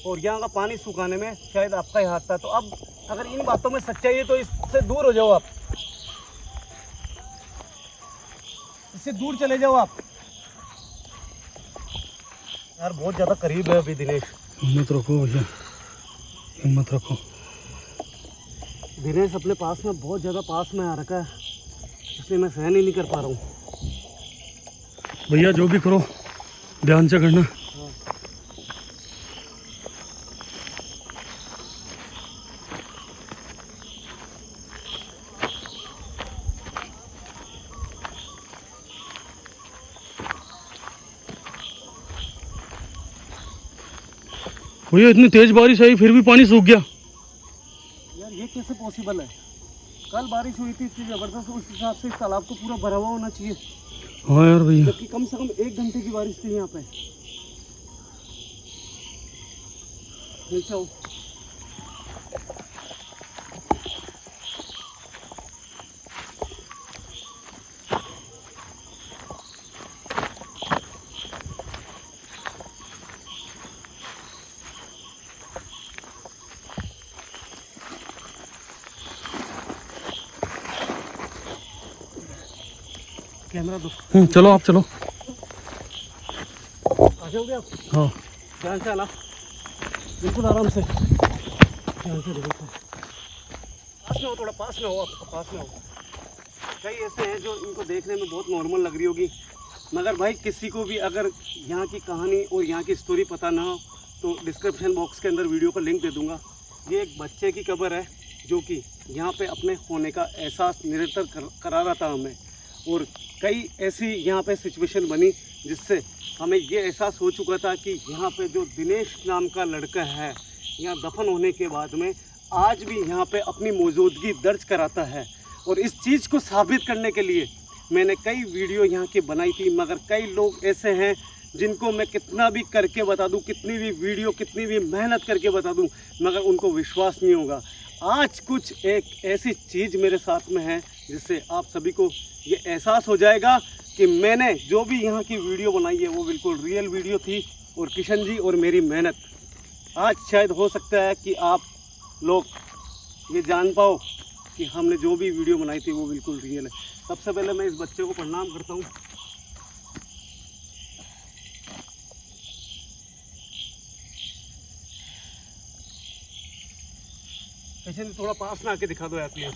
और यहाँ का पानी सुखाने में शायद आपका ही हाथ था। तो अब अगर इन बातों में सच्चाई है तो इससे दूर हो जाओ, आप इससे दूर चले जाओ आप। यार बहुत ज़्यादा करीब है अभी दिनेश। हिम्मत रखो भैया, हिम्मत रखो। दिनेश अपने पास में बहुत ज़्यादा पास में आ रखा है, इसलिए मैं सहन ही नहीं कर पा रहा हूँ। भैया जो भी करो ध्यान से करना। भैया इतनी तेज बारिश आई फिर भी पानी सूख गया। यार ये कैसे पॉसिबल है? कल बारिश हुई थी इतनी ज़बरदस्त, उस हिसाब से इस तालाब को पूरा भरा हुआ होना चाहिए। हाँ यार भैया, जबकि कम से कम 1 घंटे की बारिश थी यहाँ पे। नीचे आओ। कैमरा दो। चलो आप चलो। आ जाओगे आप? हाँ ध्यान से आना, बिल्कुल आराम से, ध्यान से देखो। पास में हो, थोड़ा पास में हो, आप पास में हो। कई ऐसे हैं जो इनको देखने में बहुत नॉर्मल लग रही होगी, मगर भाई किसी को भी अगर यहाँ की कहानी और यहाँ की स्टोरी पता ना हो तो डिस्क्रिप्शन बॉक्स के अंदर वीडियो का लिंक दे दूँगा। ये एक बच्चे की कब्र है जो कि यहाँ पे अपने होने का एहसास निरंतर करा रहा था हमें, और कई ऐसी यहाँ पे सिचुएशन बनी जिससे हमें ये एहसास हो चुका था कि यहाँ पे जो दिनेश नाम का लड़का है यहाँ दफन होने के बाद में आज भी यहाँ पे अपनी मौजूदगी दर्ज कराता है। और इस चीज़ को साबित करने के लिए मैंने कई वीडियो यहाँ की बनाई थी, मगर कई लोग ऐसे हैं जिनको मैं कितना भी करके बता दूँ, कितनी भी वीडियो, कितनी भी मेहनत करके बता दूँ, मगर उनको विश्वास नहीं होगा। आज कुछ एक ऐसी चीज़ मेरे साथ में है जिससे आप सभी को ये एहसास हो जाएगा कि मैंने जो भी यहाँ की वीडियो बनाई है वो बिल्कुल रियल वीडियो थी, और किशन जी और मेरी मेहनत। आज शायद हो सकता है कि आप लोग ये जान पाओ कि हमने जो भी वीडियो बनाई थी वो बिल्कुल रियल है। सबसे पहले मैं इस बच्चे को प्रणाम करता हूँ। किशन जी थोड़ा पास में आके दिखा दो यार प्लीज।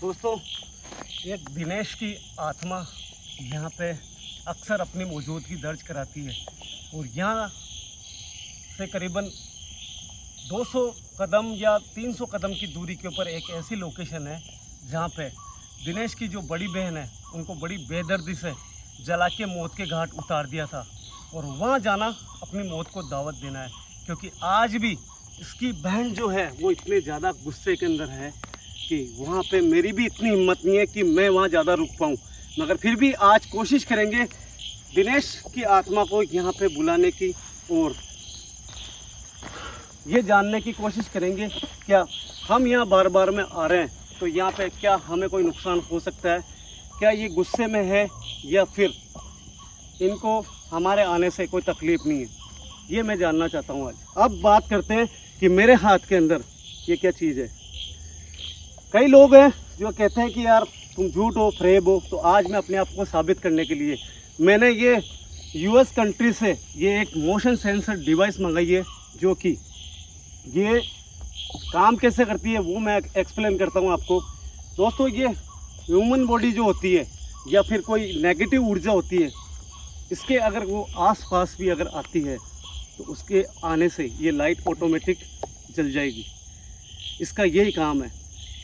दोस्तों, एक दिनेश की आत्मा यहाँ पे अक्सर अपनी मौजूदगी दर्ज कराती है, और यहाँ से करीबन 200 कदम या 300 कदम की दूरी के ऊपर एक ऐसी लोकेशन है जहाँ पे दिनेश की जो बड़ी बहन है उनको बड़ी बेदर्दी से जला के मौत के घाट उतार दिया था, और वहाँ जाना अपनी मौत को दावत देना है। क्योंकि आज भी इसकी बहन जो है वो इतने ज़्यादा गुस्से के अंदर है कि वहाँ पे मेरी भी इतनी हिम्मत नहीं है कि मैं वहाँ ज़्यादा रुक पाऊँ, मगर फिर भी आज कोशिश करेंगे दिनेश की आत्मा को यहाँ पे बुलाने की, और ये जानने की कोशिश करेंगे क्या हम यहाँ बार बार में आ रहे हैं तो यहाँ पे क्या हमें कोई नुकसान हो सकता है, क्या ये गुस्से में है या फिर इनको हमारे आने से कोई तकलीफ़ नहीं है, ये मैं जानना चाहता हूँ आज। अब बात करते हैं कि मेरे हाथ के अंदर ये क्या चीज़ है। कई लोग हैं जो कहते हैं कि यार तुम झूठ हो, फ्रेब हो, तो आज मैं अपने आप को साबित करने के लिए मैंने ये यूएस कंट्री से ये एक मोशन सेंसर डिवाइस मंगाई है, जो कि ये काम कैसे करती है वो मैं एक्सप्लेन करता हूँ आपको। दोस्तों, ये ह्यूमन बॉडी जो होती है या फिर कोई नेगेटिव ऊर्जा होती है, इसके अगर वो आसपास भी अगर आती है तो उसके आने से ये लाइट ऑटोमेटिक जल जाएगी। इसका यही काम है।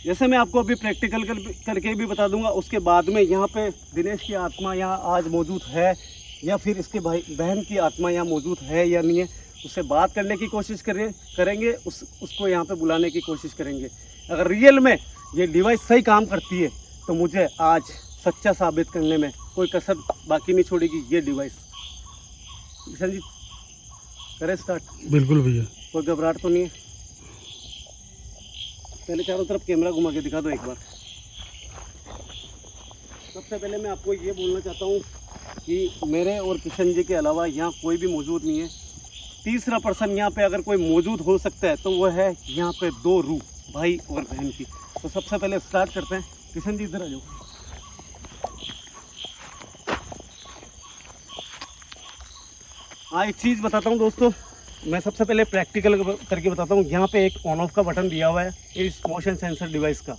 जैसे मैं आपको अभी प्रैक्टिकल करके भी बता दूंगा, उसके बाद में यहाँ पे दिनेश की आत्मा यहाँ आज मौजूद है या फिर इसके भाई बहन की आत्मा यहाँ मौजूद है या नहीं है, उससे बात करने की कोशिश करेंगे, उसको यहाँ पे बुलाने की कोशिश करेंगे। अगर रियल में ये डिवाइस सही काम करती है तो मुझे आज सच्चा साबित करने में कोई कसर बाकी नहीं छोड़ेगी ये डिवाइस। किशन जी करें स्टार्ट? बिल्कुल भैया। कोई घबराहट तो नहीं है? पहले चारों तरफ कैमरा घुमा के दिखा दो एक बार। सबसे पहले मैं आपको ये बोलना चाहता हूँ कि मेरे और किशन जी के अलावा यहाँ कोई भी मौजूद नहीं है। तीसरा पर्सन यहाँ पे अगर कोई मौजूद हो सकता है तो वो है यहाँ पे दो रूह, भाई और बहन की। तो सबसे पहले स्टार्ट करते हैं। किशन जी इधर आ जाओ। हाँ, एक चीज़ बताता हूँ दोस्तों, मैं सबसे पहले प्रैक्टिकल करके बताता हूँ। यहाँ पे एक ऑन ऑफ का बटन दिया हुआ है इस मोशन सेंसर डिवाइस का,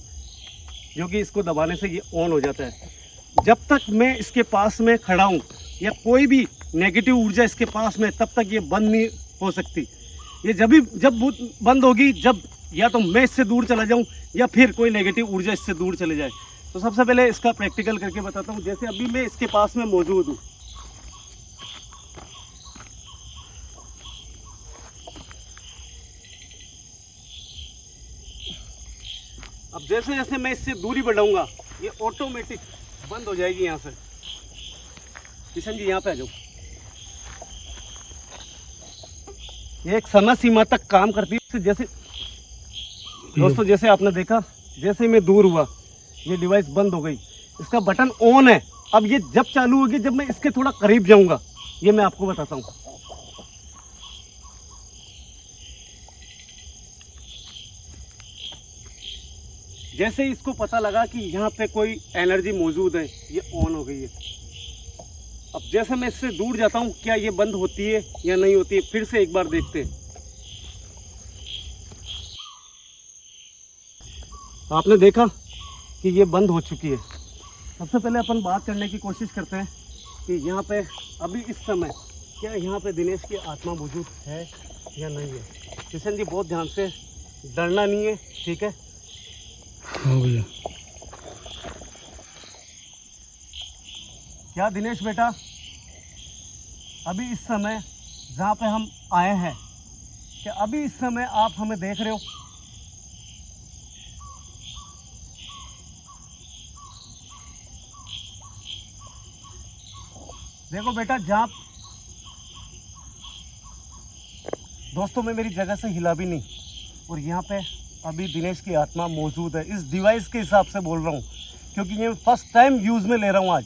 जो कि इसको दबाने से ये ऑन हो जाता है। जब तक मैं इसके पास में खड़ा हूँ या कोई भी नेगेटिव ऊर्जा इसके पास में, तब तक ये बंद नहीं हो सकती। ये जब बंद होगी, जब या तो मैं इससे दूर चला जाऊँ या फिर कोई नेगेटिव ऊर्जा इससे दूर चले जाए। तो सबसे पहले इसका प्रैक्टिकल करके बताता हूँ। जैसे अभी मैं इसके पास में मौजूद हूँ, अब जैसे जैसे मैं इससे दूरी बढ़ाऊंगा ये ऑटोमेटिक बंद हो जाएगी यहाँ से। किशन जी यहाँ पे आ जाओ। ये एक समय सीमा तक काम करती है। जैसे दोस्तों, जैसे आपने देखा, जैसे मैं दूर हुआ ये डिवाइस बंद हो गई। इसका बटन ऑन है। अब ये जब चालू होगी जब मैं इसके थोड़ा करीब जाऊंगा, ये मैं आपको बताता हूँ। जैसे ही इसको पता लगा कि यहाँ पे कोई एनर्जी मौजूद है, ये ऑन हो गई है। अब जैसे मैं इससे दूर जाता हूँ, क्या ये बंद होती है या नहीं होती है, फिर से एक बार देखते हैं। आपने देखा कि ये बंद हो चुकी है। सबसे पहले अपन बात करने की कोशिश करते हैं कि यहाँ पे अभी इस समय क्या यहाँ पे दिनेश की आत्मा मौजूद है या नहीं है। किशन जी बहुत ध्यान से, डरना नहीं है, ठीक है? हाँ भैया। क्या दिनेश बेटा, अभी इस समय जहाँ पे हम आए हैं, क्या अभी इस समय आप हमें देख रहे हो? देखो बेटा, जहाँ दोस्तों मैं मेरी जगह से हिला भी नहीं, और यहाँ पे अभी दिनेश की आत्मा मौजूद है। इस डिवाइस के हिसाब से बोल रहा हूँ, क्योंकि ये फर्स्ट टाइम यूज़ में ले रहा हूँ आज।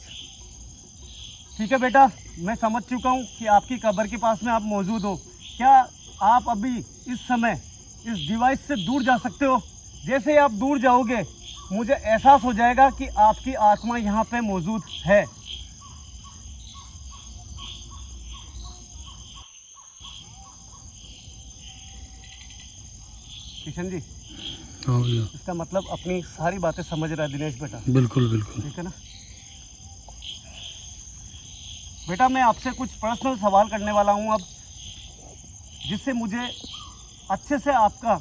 ठीक है बेटा, मैं समझ चुका हूँ कि आपकी कब्र के पास में आप मौजूद हो। क्या आप अभी इस समय इस डिवाइस से दूर जा सकते हो? जैसे ही आप दूर जाओगे, मुझे एहसास हो जाएगा कि आपकी आत्मा यहाँ पे मौजूद है। किशन जी, हाँ भैया। इसका मतलब अपनी सारी बातें समझ रहा है दिनेश बेटा? बिल्कुल बिल्कुल। ठीक है ना बेटा? मैं आपसे कुछ पर्सनल सवाल करने वाला हूँ अब, जिससे मुझे अच्छे से आपका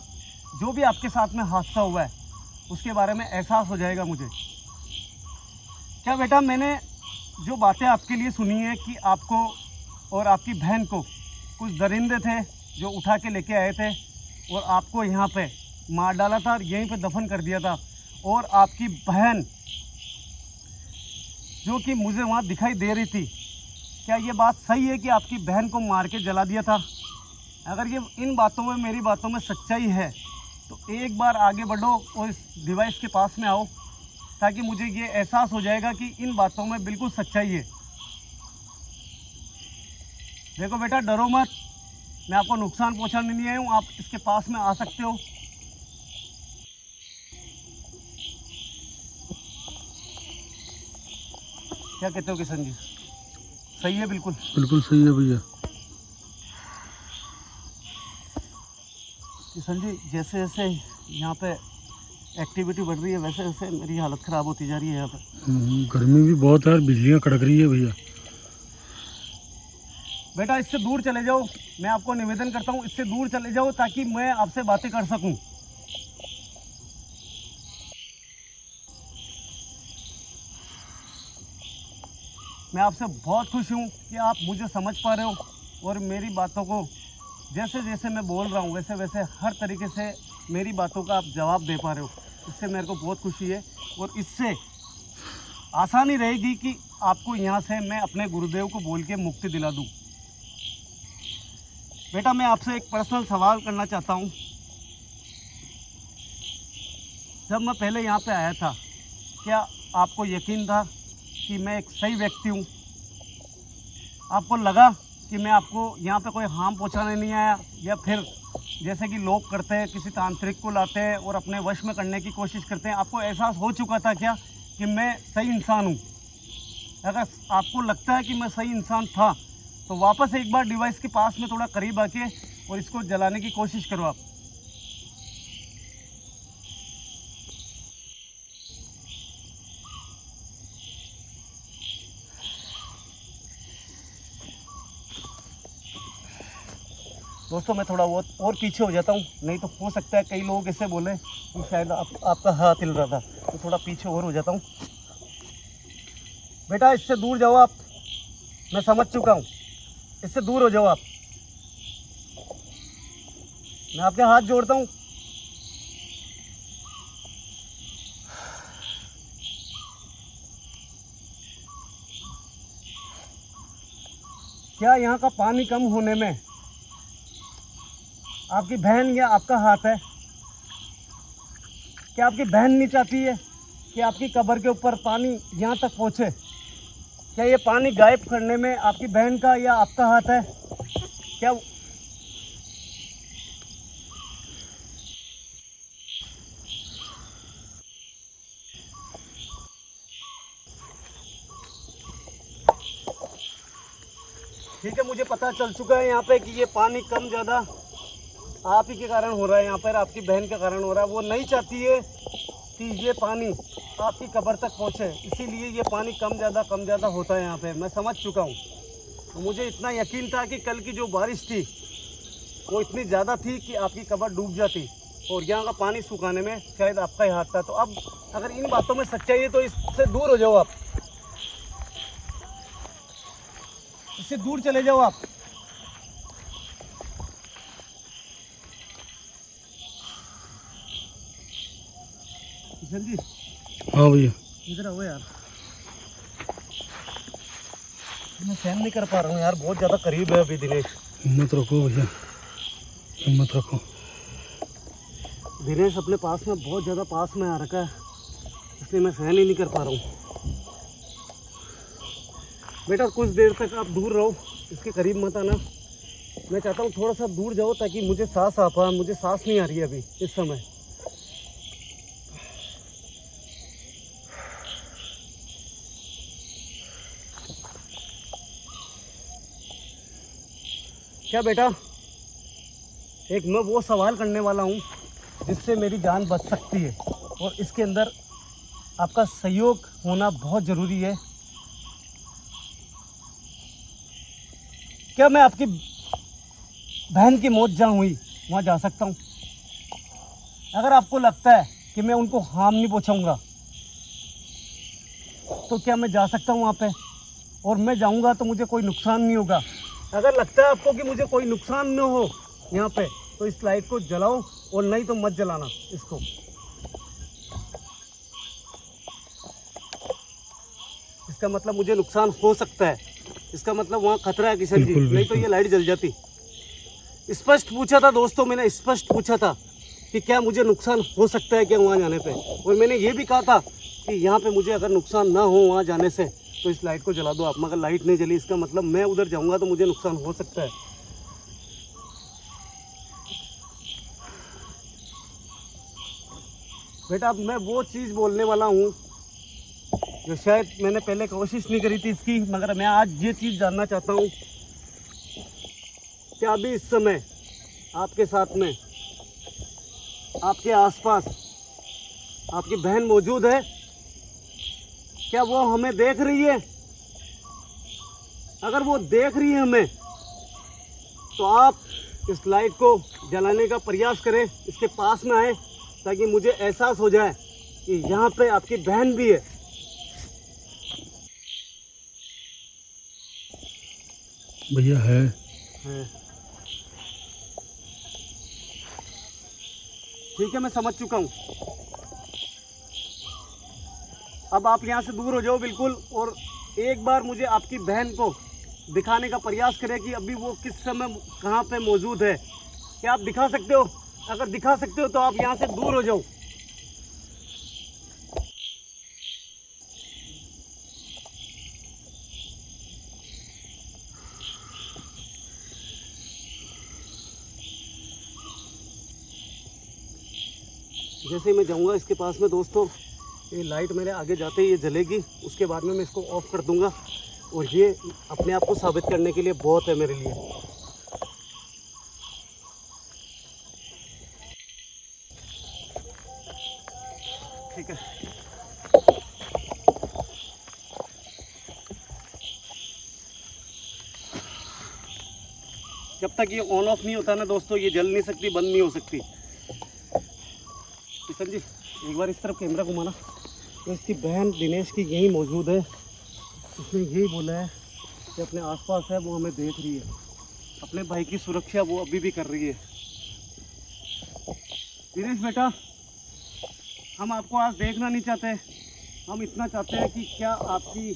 जो भी आपके साथ में हादसा हुआ है उसके बारे में एहसास हो जाएगा मुझे। क्या बेटा, मैंने जो बातें आपके लिए सुनी है कि आपको और आपकी बहन को कुछ दरिंदे थे जो उठा के लेके आए थे और आपको यहाँ पे मार डाला था और यहीं पे दफन कर दिया था, और आपकी बहन जो कि मुझे वहाँ दिखाई दे रही थी, क्या ये बात सही है कि आपकी बहन को मार के जला दिया था? अगर ये इन बातों में, मेरी बातों में सच्चाई है, तो एक बार आगे बढ़ो और इस डिवाइस के पास में आओ, ताकि मुझे ये एहसास हो जाएगा कि इन बातों में बिल्कुल सच्चाई है। देखो बेटा, डरो मत, मैं आपको नुकसान पहुंचाने नहीं आया हूँ। आप इसके पास में आ सकते हो। क्या कहते हो किशन जी? सही है? बिल्कुल बिल्कुल सही है भैया। किशन जी, जैसे जैसे यहाँ पे एक्टिविटी बढ़ रही है, वैसे वैसे मेरी हालत ख़राब होती जा रही है यहाँ पे। गर्मी भी बहुत है और बिजलियाँ कड़क रही है भैया। बेटा, इससे दूर चले जाओ, मैं आपको निवेदन करता हूँ, इससे दूर चले जाओ ताकि मैं आपसे बातें कर सकूँ। मैं आपसे बहुत खुश हूँ कि आप मुझे समझ पा रहे हो और मेरी बातों को जैसे जैसे मैं बोल रहा हूँ वैसे वैसे हर तरीके से मेरी बातों का आप जवाब दे पा रहे हो। इससे मेरे को बहुत खुशी है, और इससे आसानी रहेगी कि आपको यहाँ से मैं अपने गुरुदेव को बोल के मुक्ति दिला दूँ। बेटा मैं आपसे एक पर्सनल सवाल करना चाहता हूँ। जब मैं पहले यहाँ पे आया था, क्या आपको यकीन था कि मैं एक सही व्यक्ति हूँ? आपको लगा कि मैं आपको यहाँ पे कोई हार्म पहुँचाने नहीं आया, या फिर जैसे कि लोग करते हैं किसी तांत्रिक को लाते हैं और अपने वश में करने की कोशिश करते हैं, आपको एहसास हो चुका था क्या कि मैं सही इंसान हूँ? अगर आपको लगता है कि मैं सही इंसान था तो वापस एक बार डिवाइस के पास में थोड़ा करीब आके और इसको जलाने की कोशिश करो आप। दोस्तों मैं थोड़ा बहुत और पीछे हो जाता हूँ, नहीं तो हो सकता है कई लोग ऐसे बोले कि शायद आपका हाथ हिल रहा था, तो थोड़ा पीछे और हो जाता हूँ। बेटा इससे दूर जाओ आप, मैं समझ चुका हूँ, इससे दूर हो जाओ आप। मैं आपके हाथ जोड़ता हूँ। क्या यहाँ का पानी कम होने में आपकी बहन या आपका हाथ है? क्या आपकी बहन नहीं चाहती है कि आपकी कब्र के ऊपर पानी यहाँ तक पहुँचे? क्या ये पानी गायब करने में आपकी बहन का या आपका हाथ है? क्या ठीक है, मुझे पता चल चुका है यहाँ पे कि ये पानी कम ज़्यादा आप ही के कारण हो रहा है, यहाँ पर आपकी बहन के कारण हो रहा है। वो नहीं चाहती है कि ये पानी आपकी कब्र तक पहुँचे, इसीलिए ये पानी कम ज़्यादा होता है यहाँ पे। मैं समझ चुका हूँ। तो मुझे इतना यकीन था कि कल की जो बारिश थी वो इतनी ज़्यादा थी कि आपकी कब्र डूब जाती और यहाँ का पानी सुखाने में शायद आपका ही हाथ था। तो अब अगर इन बातों में सच्चाई है तो इससे दूर हो जाओ आप, इससे दूर चले जाओ आप। किशन जी हाँ भैया, इधर आओ यार, मैं सहन नहीं कर पा रहा हूँ यार, बहुत ज़्यादा करीब है अभी दिनेश। हिम्मत रखो भैया, हिम्मत रखो। दिनेश अपने पास में बहुत ज़्यादा पास में आ रखा है, इसलिए मैं सहन ही नहीं कर पा रहा हूँ। बेटा कुछ देर तक आप दूर रहो, इसके करीब मत आना। मैं चाहता हूँ थोड़ा सा दूर जाओ ताकि मुझे सांस आ पाए। मुझे सांस नहीं आ रही है अभी इस समय। क्या बेटा, एक मैं वो सवाल करने वाला हूँ जिससे मेरी जान बच सकती है, और इसके अंदर आपका सहयोग होना बहुत ज़रूरी है। क्या मैं आपकी बहन की मौत जहाँ हुई वहाँ जा सकता हूँ? अगर आपको लगता है कि मैं उनको हार्म नहीं पहुँचाऊँगा तो क्या मैं जा सकता हूँ वहाँ पे? और मैं जाऊँगा तो मुझे कोई नुकसान नहीं होगा। अगर लगता है आपको कि मुझे कोई नुकसान न हो यहाँ पे, तो इस लाइट को जलाओ, और नहीं तो मत जलाना इसको। इसका मतलब मुझे नुकसान हो सकता है, इसका मतलब वहाँ खतरा है किशन जी, नहीं तो ये लाइट जल जाती। स्पष्ट पूछा था दोस्तों, मैंने स्पष्ट पूछा था कि क्या मुझे नुकसान हो सकता है क्या वहाँ जाने पे, और मैंने ये भी कहा था कि यहाँ पे मुझे अगर नुकसान ना हो वहाँ जाने से तो इस लाइट को जला दो आप। मगर लाइट नहीं जली, इसका मतलब मैं उधर जाऊँगा तो मुझे नुकसान हो सकता है। बेटा अब मैं वो चीज़ बोलने वाला हूँ जो शायद मैंने पहले कोशिश नहीं करी थी इसकी, मगर मैं आज ये चीज़ जानना चाहता हूँ कि अभी इस समय आपके साथ में, आपके आसपास आपकी बहन मौजूद है? क्या वो हमें देख रही है? अगर वो देख रही है हमें, तो आप इस लाइट को जलाने का प्रयास करें, इसके पास में आए, ताकि मुझे एहसास हो जाए कि यहाँ पे आपकी बहन भी है। भैया है। ठीक है, मैं समझ चुका हूँ। अब आप यहाँ से दूर हो जाओ बिल्कुल, और एक बार मुझे आपकी बहन को दिखाने का प्रयास करें कि अभी वो किस समय कहाँ पे मौजूद है। क्या आप दिखा सकते हो? अगर दिखा सकते हो तो आप यहाँ से दूर हो जाओ। जैसे ही मैं जाऊंगा इसके पास में दोस्तों, ये लाइट मेरे आगे जाते ही ये जलेगी, उसके बाद में मैं इसको ऑफ कर दूंगा, और ये अपने आप को साबित करने के लिए बहुत है मेरे लिए। ठीक है, जब तक ये ऑन ऑफ नहीं होता ना दोस्तों, ये जल नहीं सकती, बंद नहीं हो सकती। किशन जी एक बार इस तरफ कैमरा घुमाना। तो इसकी बहन दिनेश की यहीं मौजूद है। उसने यही बोला है कि अपने आसपास है, वो हमें देख रही है, अपने भाई की सुरक्षा वो अभी भी कर रही है। दिनेश बेटा, हम आपको आज देखना नहीं चाहते, हम इतना चाहते हैं कि क्या आपकी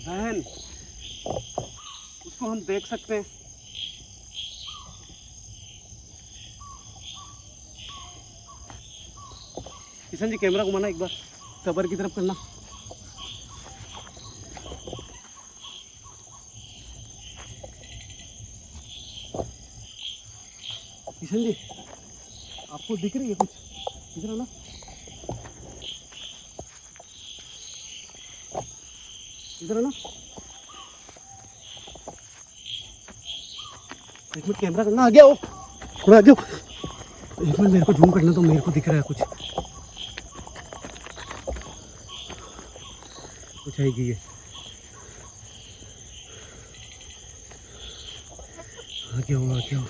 बहन, उसको हम देख सकते हैं? किशन जी कैमरा घुमाना, एक बार कबर की तरफ करना। किशन जी आपको दिख रही है कुछ? दिख रहा ना? इधर ना, एक मिनट कैमरा करना, आ गया हो, थोड़ा आ गया हो। एक मिनट मेरे को जूम करना, तो मेरे को दिख रहा है कुछ आएगी ये। आ गया हो, आ गया हो।